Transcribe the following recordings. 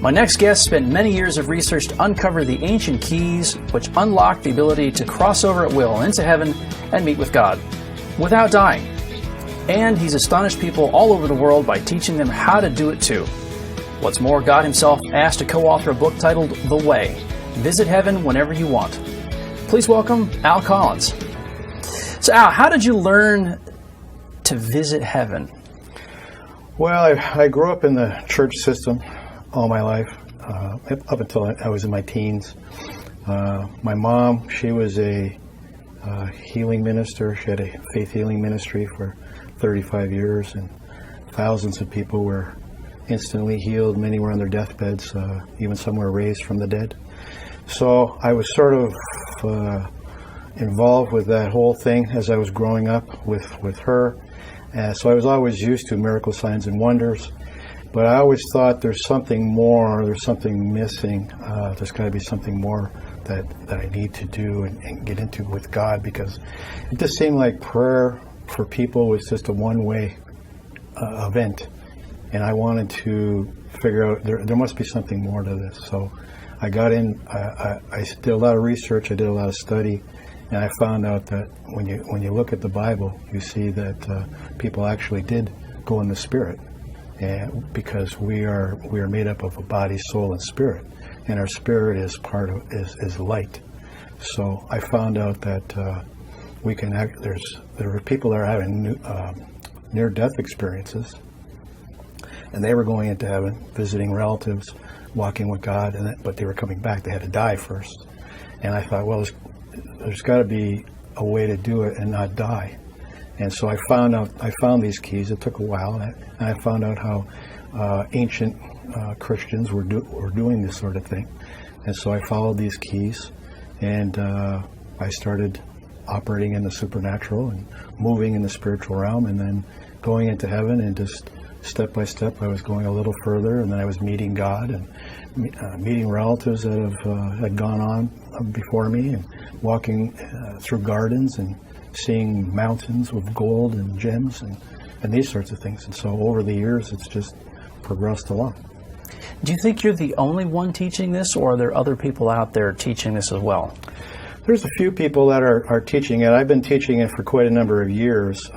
My next guest spent many years of research to uncover the ancient keys which unlock the ability to cross over at will into heaven and meet with God without dying. And he's astonished people all over the world by teaching them how to do it too. What's more, God himself asked to co-author a book titled The Way, Visit Heaven Whenever You Want. Please welcome Al Collins. So Al, how did you learn to visit heaven? Well, I grew up in the church system all my life, up until I was in my teens. My mom, she was a healing minister. She had a faith healing ministry for 35 years, and thousands of people were instantly healed. Many were on their deathbeds, even some were raised from the dead. So I was sort of involved with that whole thing as I was growing up with her. So I was always used to miracle signs and wonders. But I always thought there's something more, there's something missing. There's got to be something more that I need to do and get into with God, because it just seemed like prayer for people was just a one-way event. And I wanted to figure out, there must be something more to this. So I got in, I did a lot of research, I did a lot of study, and I found out that when you look at the Bible, you see that people actually did go in the Spirit. And because we are made up of a body, soul, and spirit, and our spirit is is light. So I found out that there were people that are having near-death experiences, and they were going into heaven, visiting relatives, walking with God, but they were coming back. They had to die first, and I thought, well, there's got to be a way to do it and not die. And so I found these keys. It took a while, and I found out how ancient Christians were doing this sort of thing. And so I followed these keys, and I started operating in the supernatural and moving in the spiritual realm, and then going into heaven. And just step by step, I was going a little further, and then I was meeting God and meeting relatives that had gone on before me, and walking through gardens and seeing mountains with gold and gems and these sorts of things. And so over the years, it's just progressed along. Do you think you're the only one teaching this, or are there other people out there teaching this as well? There's a few people that are teaching it. I've been teaching it for quite a number of years.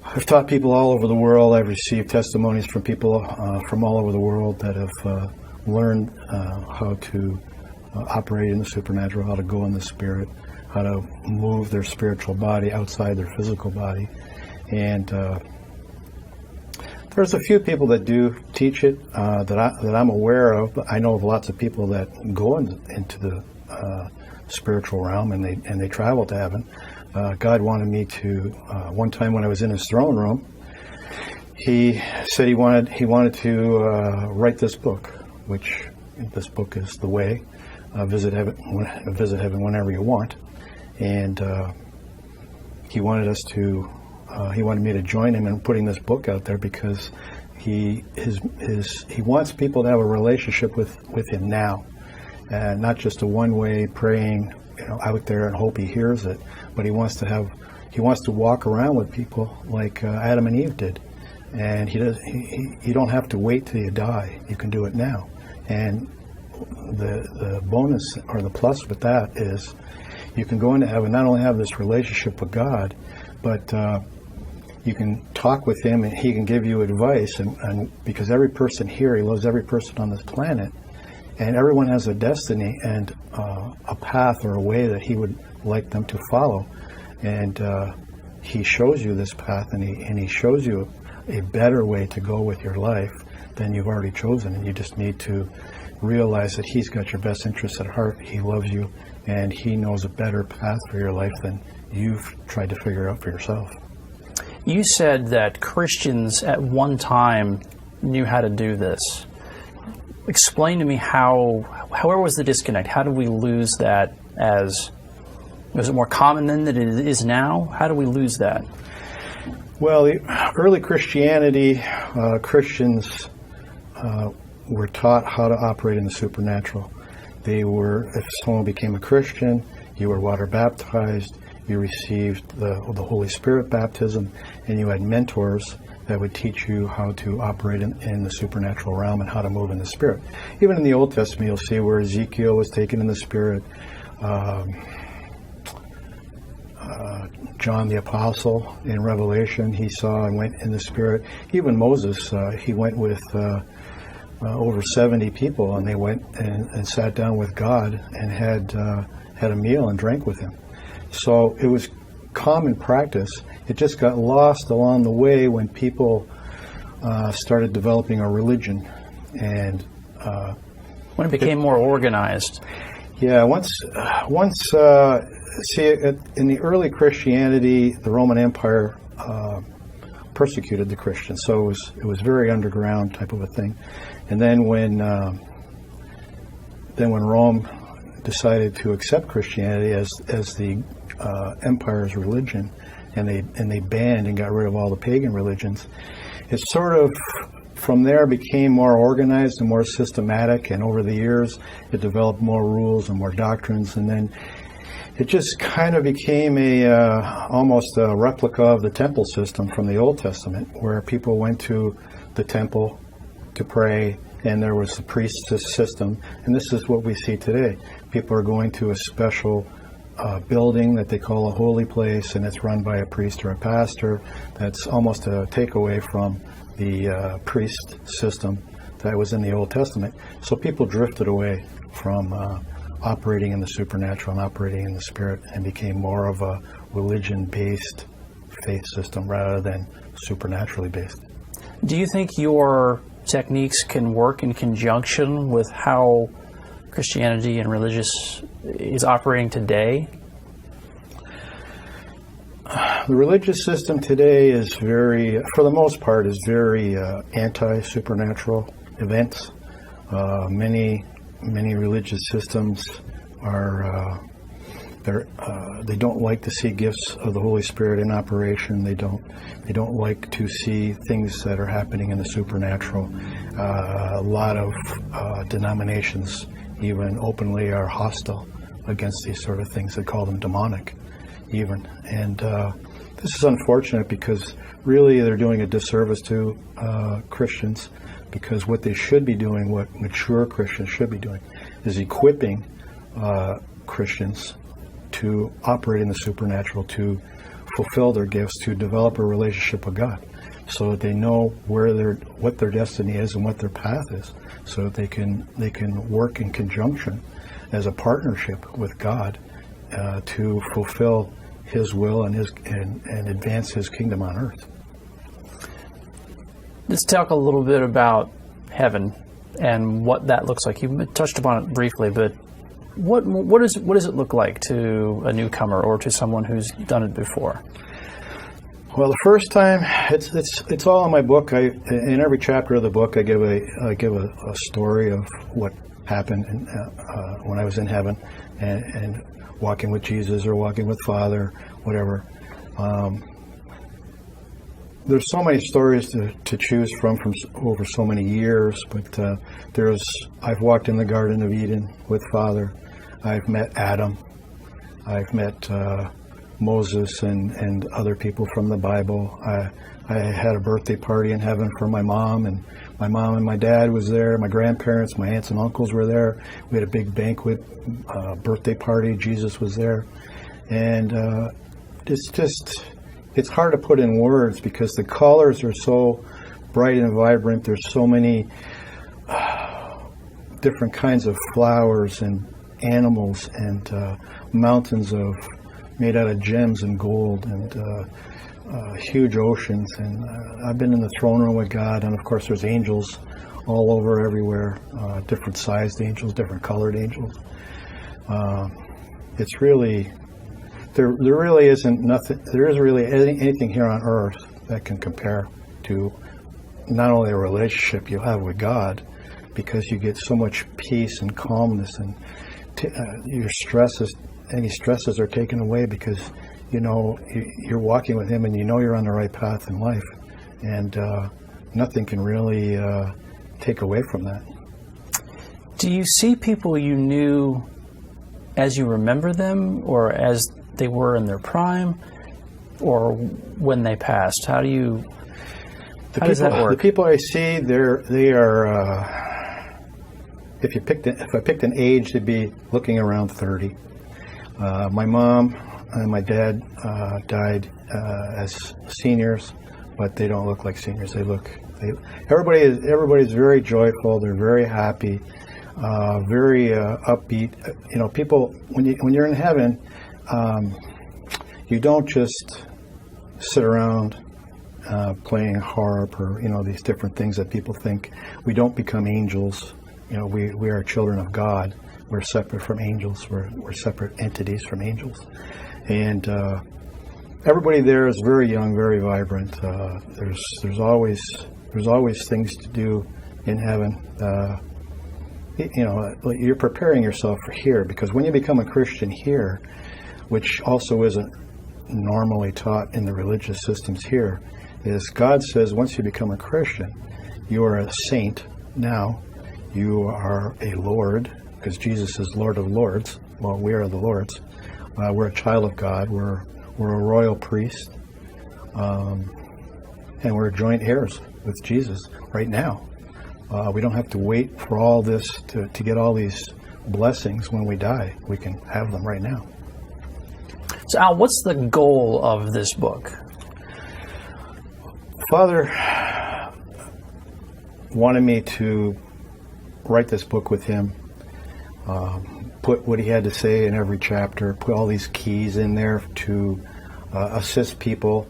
I've taught people all over the world. I've received testimonies from people from all over the world that have learned how to operate in the supernatural, how to go in the Spirit, how to move their spiritual body outside their physical body. And there's a few people that do teach it that I'm aware of, but I know of lots of people that go into the spiritual realm, and they travel to heaven. God wanted me to, one time when I was in his throne room, he said he wanted to write this book, which this book is The Way, Visit Heaven Whenever You Want. And he wanted me to join him in putting this book out there, because he wants people to have a relationship with him now, and not just a one-way praying, out there and hope he hears it, but he wants to walk around with people like Adam and Eve did, and you don't have to wait till you die. You can do it now. And the bonus or the plus with that is, you can go into heaven, not only have this relationship with God, but you can talk with him, and he can give you advice. And because every person here, he loves every person on this planet, and everyone has a destiny and a path or a way that he would like them to follow. And he shows you this path, and he shows you a better way to go with your life than you've already chosen. And you just need to realize that he's got your best interests at heart. He loves you, and he knows a better path for your life than you've tried to figure out for yourself. You said that Christians at one time knew how to do this. Explain to me where was the disconnect? How did we lose that? Was it more common then than it is now? How do we lose that? Well, the early Christianity, Christians were taught how to operate in the supernatural. If someone became a Christian, you were water baptized, you received the Holy Spirit baptism, and you had mentors that would teach you how to operate in the supernatural realm and how to move in the spirit. Even in the Old Testament, you'll see where Ezekiel was taken in the spirit. John the Apostle in Revelation, he saw and went in the spirit. Even Moses, he went with over 70 people, and they went and sat down with God and had a meal and drank with him. So it was common practice. It just got lost along the way when people started developing a religion, and when it became more organized. Yeah, once in the early Christianity, the Roman Empire persecuted the Christians, so it was very underground type of a thing. And then when Rome decided to accept Christianity as the empire's religion, and they banned and got rid of all the pagan religions, it sort of from there became more organized and more systematic, and over the years it developed more rules and more doctrines, and then it just kind of became almost a replica of the temple system from the Old Testament, where people went to the temple to pray, and there was the priest system. And this is what we see today. People are going to a special building that they call a holy place, and it's run by a priest or a pastor. That's almost a takeaway from the priest system that was in the Old Testament. So people drifted away from operating in the supernatural and operating in the spirit, and became more of a religion-based faith system rather than supernaturally based. Do you think your techniques can work in conjunction with how Christianity and religious is operating today? The religious system today is very, for the most part, is very anti-supernatural events. Many religious systems are they don't like to see gifts of the Holy Spirit in operation. They don't like to see things that are happening in the supernatural. A lot of denominations even openly are hostile against these sort of things. They call them demonic even. And this is unfortunate, because really they're doing a disservice to Christians, because what they should be doing, what mature Christians should be doing, is equipping Christians to operate in the supernatural, to fulfill their gifts, to develop a relationship with God, so that they know what their destiny is and what their path is, so that they can work in conjunction as a partnership with God to fulfill His will and advance His kingdom on earth. Let's talk a little bit about heaven and what that looks like. You touched upon it briefly, but what does it look like to a newcomer or to someone who's done it before? Well, the first time, it's all in my book. In every chapter of the book, I give a story of what happened when I was in heaven and walking with Jesus or walking with Father, whatever. There's so many stories to choose from over so many years, but I've walked in the Garden of Eden with Father. I've met Adam. I've met Moses and other people from the Bible. I had a birthday party in heaven for my mom, and my dad was there. My grandparents, my aunts and uncles were there. We had a big banquet, birthday party. Jesus was there. And it's hard to put in words, because the colors are so bright and vibrant. There's so many different kinds of flowers and animals and mountains made out of gems and gold, and huge oceans. And I've been in the throne room with God, and of course there's angels all over everywhere, different sized angels, different colored angels. It's really, there really isn't nothing, there isn't really anything here on earth that can compare to not only a relationship you have with God, because you get so much peace and calmness, and any stresses are taken away, because you're walking with Him, and you're on the right path in life, and nothing can really take away from that. Do you see people you knew as you remember them, or as they were in their prime, or when they passed? How do you... How does that work? The people I see, they are. If I picked an age, they'd be looking around 30. My mom and my dad died as seniors, but they don't look like seniors. Everybody's very joyful. They're very happy, very upbeat. You know, people when you're in heaven, you don't just sit around playing a harp or these different things that people think. We don't become angels. You know, we are children of God. We're separate from angels. We're separate entities from angels, and everybody there is very young, very vibrant. There's always things to do in heaven. You're preparing yourself for here, because when you become a Christian here, which also isn't normally taught in the religious systems here, is God says once you become a Christian, you are a saint now. You are a Lord, because Jesus is Lord of Lords. Well, we are the Lords. We're a child of God. We're a royal priest, and we're joint heirs with Jesus right now. We don't have to wait for all this to get all these blessings when we die. We can have them right now. So, Al, what's the goal of this book? Father wanted me to write this book with him, put what he had to say in every chapter, put all these keys in there to assist people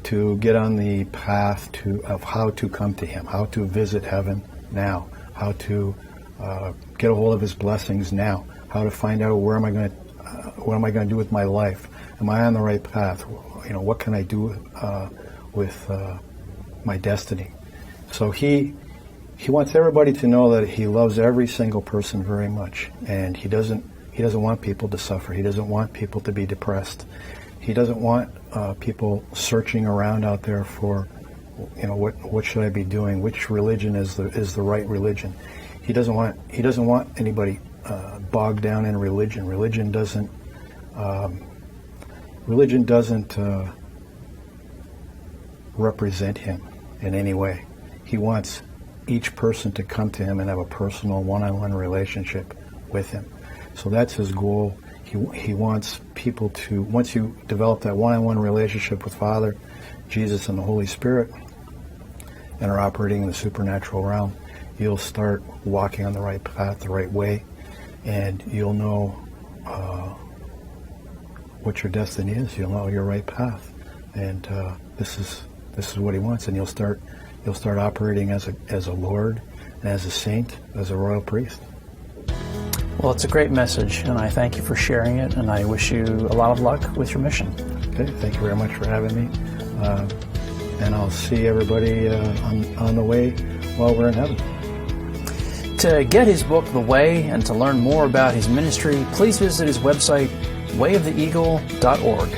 to get on the path of how to come to him, how to visit heaven now, how to get a hold of his blessings now, how to find out what am I going to do with my life? Am I on the right path? What can I do with my destiny? So he wants everybody to know that he loves every single person very much, and he doesn't want people to suffer. He doesn't want people to be depressed. He doesn't want people searching around out there for, what should I be doing? Which religion is the right religion? He doesn't want anybody bogged down in religion. Religion doesn't represent him in any way. He wants each person to come to him and have a personal one-on-one relationship with him. So that's his goal. He wants people to, once you develop that one-on-one relationship with Father, Jesus, and the Holy Spirit, and are operating in the supernatural realm, you'll start walking on the right path, the right way, and you'll know what your destiny is. You'll know your right path, and this is what he wants. And you'll start operating as a Lord, and as a saint, as a royal priest. Well, it's a great message, and I thank you for sharing it, and I wish you a lot of luck with your mission. Okay, thank you very much for having me, and I'll see everybody on the way while we're in heaven. To get his book, The Way, and to learn more about his ministry, please visit his website, wayoftheeagle.org.